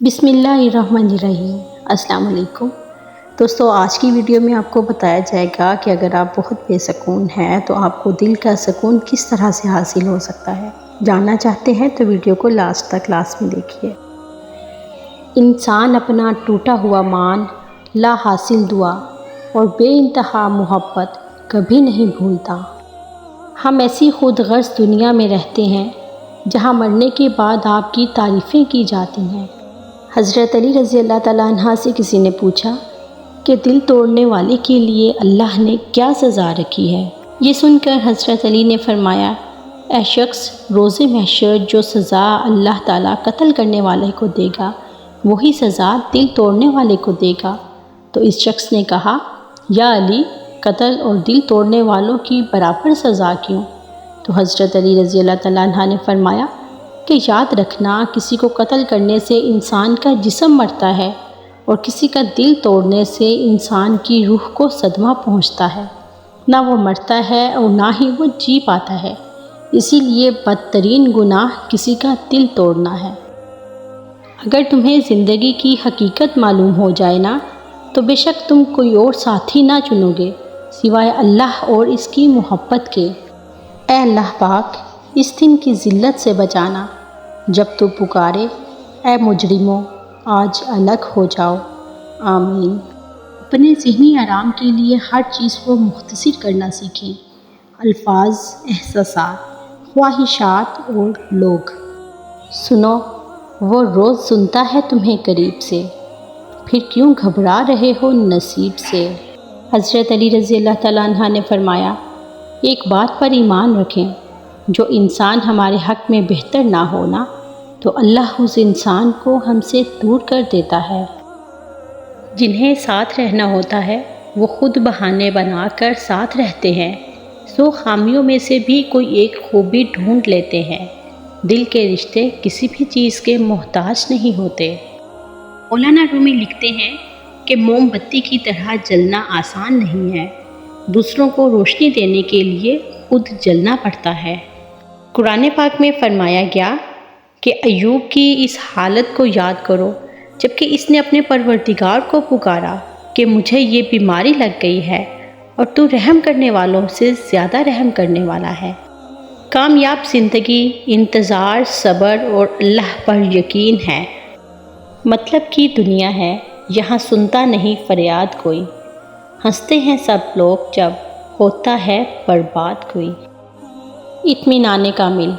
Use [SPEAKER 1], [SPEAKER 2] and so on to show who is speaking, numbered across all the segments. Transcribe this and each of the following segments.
[SPEAKER 1] بسم اللہ الرحمن الرحیم۔ السلام علیکم دوستو، آج کی ویڈیو میں آپ کو بتایا جائے گا کہ اگر آپ بہت بے سکون ہیں تو آپ کو دل کا سکون کس طرح سے حاصل ہو سکتا ہے۔ جاننا چاہتے ہیں تو ویڈیو کو لاسٹ تک کلاس میں دیکھیے۔ انسان اپنا ٹوٹا ہوا مان، لا حاصل دعا اور بے انتہا محبت کبھی نہیں بھولتا۔ ہم ایسی خود غرض دنیا میں رہتے ہیں جہاں مرنے کے بعد آپ کی تعریفیں کی جاتی ہیں۔ حضرت علی رضی اللہ تعالیٰ عنہ سے کسی نے پوچھا کہ دل توڑنے والے کے لیے اللہ نے کیا سزا رکھی ہے؟ یہ سن کر حضرت علی نے فرمایا، اے شخص، روز محشر جو سزا اللہ تعالیٰ قتل کرنے والے کو دے گا وہی سزا دل توڑنے والے کو دے گا۔ تو اس شخص نے کہا، یا علی، قتل اور دل توڑنے والوں کی برابر سزا کیوں؟ تو حضرت علی رضی اللہ تعالیٰ عنہ نے فرمایا کہ یاد رکھنا، کسی کو قتل کرنے سے انسان کا جسم مرتا ہے اور کسی کا دل توڑنے سے انسان کی روح کو صدمہ پہنچتا ہے۔ نہ وہ مرتا ہے اور نہ ہی وہ جی پاتا ہے۔ اسی لیے بدترین گناہ کسی کا دل توڑنا ہے۔ اگر تمہیں زندگی کی حقیقت معلوم ہو جائے نا تو بے شک تم کوئی اور ساتھی نہ چنو گے سوائے اللہ اور اس کی محبت کے۔ اے اللہ پاک، اس دن کی ذلت سے بچانا جب تو پکارے، اے مجرموں آج الگ ہو جاؤ، آمین۔ اپنے ذہنی آرام کے لیے ہر چیز کو مختصر کرنا سیکھیں۔ الفاظ، احساسات، خواہشات اور لوگ۔ سنو، وہ روز سنتا ہے تمہیں قریب سے، پھر کیوں گھبرا رہے ہو نصیب سے؟ حضرت علی رضی اللہ تعالیٰ عنہ نے فرمایا، ایک بات پر ایمان رکھیں، جو انسان ہمارے حق میں بہتر نہ ہونا تو اللہ اس انسان کو ہم سے دور کر دیتا ہے۔ جنہیں ساتھ رہنا ہوتا ہے وہ خود بہانے بنا کر ساتھ رہتے ہیں، سو خامیوں میں سے بھی کوئی ایک خوبی ڈھونڈ لیتے ہیں۔ دل کے رشتے کسی بھی چیز کے محتاج نہیں ہوتے۔ مولانا رومی لکھتے ہیں کہ موم بتی کی طرح جلنا آسان نہیں ہے، دوسروں کو روشنی دینے کے لیے خود جلنا پڑتا ہے۔ قرآن پاک میں فرمایا گیا کہ ایوب کی اس حالت کو یاد کرو جبکہ اس نے اپنے پروردگار کو پکارا کہ مجھے یہ بیماری لگ گئی ہے اور تو رحم کرنے والوں سے زیادہ رحم کرنے والا ہے۔ کامیاب زندگی انتظار، صبر اور اللہ پر یقین ہے۔ مطلب کی دنیا ہے، یہاں سنتا نہیں فریاد کوئی، ہنستے ہیں سب لوگ جب ہوتا ہے برباد کوئی۔ اطمینان کامل۔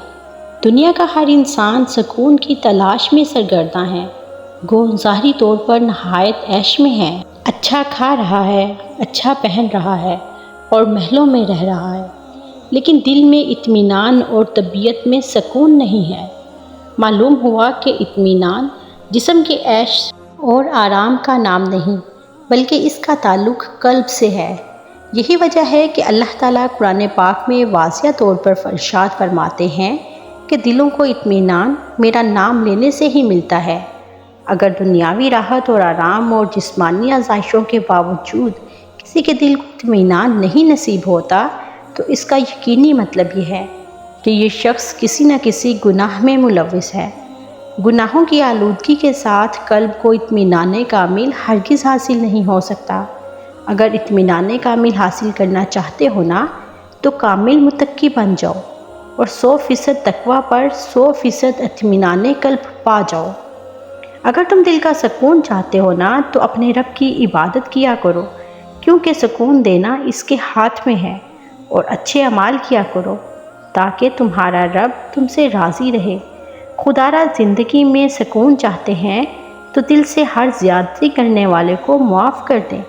[SPEAKER 1] دنیا کا ہر انسان سکون کی تلاش میں سرگرداں ہے، گو ظاہری طور پر نہایت عیش میں ہے، اچھا کھا رہا ہے، اچھا پہن رہا ہے اور محلوں میں رہ رہا ہے، لیکن دل میں اطمینان اور طبیعت میں سکون نہیں ہے۔ معلوم ہوا کہ اطمینان جسم کے عیش اور آرام کا نام نہیں بلکہ اس کا تعلق قلب سے ہے۔ یہی وجہ ہے کہ اللہ تعالیٰ قرآن پاک میں واضح طور پر ارشاد فرماتے ہیں کہ دلوں کو اطمینان میرا نام لینے سے ہی ملتا ہے۔ اگر دنیاوی راحت اور آرام اور جسمانی آزائشوں کے باوجود کسی کے دل کو اطمینان نہیں نصیب ہوتا تو اس کا یقینی مطلب یہ ہے کہ یہ شخص کسی نہ کسی گناہ میں ملوث ہے۔ گناہوں کی آلودگی کے ساتھ قلب کو اطمینان کامل ہرگز حاصل نہیں ہو سکتا۔ اگر اطمینان کامل حاصل کرنا چاہتے ہو نا تو کامل متقی بن جاؤ اور 100% تقویٰ پر 100% اطمینان قلب پا جاؤ۔ اگر تم دل کا سکون چاہتے ہو نا تو اپنے رب کی عبادت کیا کرو، کیونکہ سکون دینا اس کے ہاتھ میں ہے، اور اچھے اعمال کیا کرو تاکہ تمہارا رب تم سے راضی رہے۔ خدا را زندگی میں سکون چاہتے ہیں تو دل سے ہر زیادتی کرنے والے کو معاف کر دیں،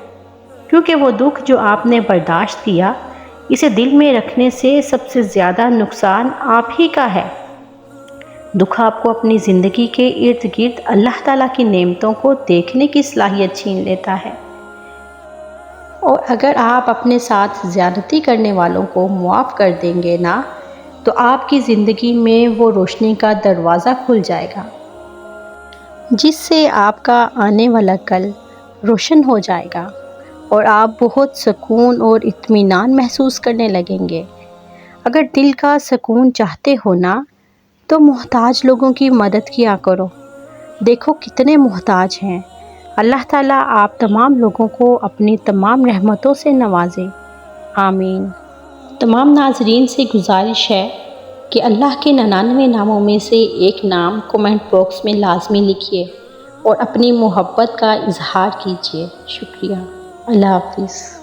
[SPEAKER 1] کیونکہ وہ دکھ جو آپ نے برداشت کیا اسے دل میں رکھنے سے سب سے زیادہ نقصان آپ ہی کا ہے۔ دکھ آپ کو اپنی زندگی کے ارد گرد اللہ تعالیٰ کی نعمتوں کو دیکھنے کی صلاحیت چھین لیتا ہے، اور اگر آپ اپنے ساتھ زیادتی کرنے والوں کو معاف کر دیں گے نا تو آپ کی زندگی میں وہ روشنی کا دروازہ کھل جائے گا جس سے آپ کا آنے والا کل روشن ہو جائے گا اور آپ بہت سکون اور اطمینان محسوس کرنے لگیں گے۔ اگر دل کا سکون چاہتے ہو نا تو محتاج لوگوں کی مدد کیا کرو، دیکھو کتنے محتاج ہیں۔ اللہ تعالیٰ آپ تمام لوگوں کو اپنی تمام رحمتوں سے نوازے، آمین۔ تمام ناظرین سے گزارش ہے کہ اللہ کے 99 ناموں میں سے ایک نام کومنٹ باکس میں لازمی لکھیے اور اپنی محبت کا اظہار کیجیے۔ شکریہ۔ اللہ حافظ۔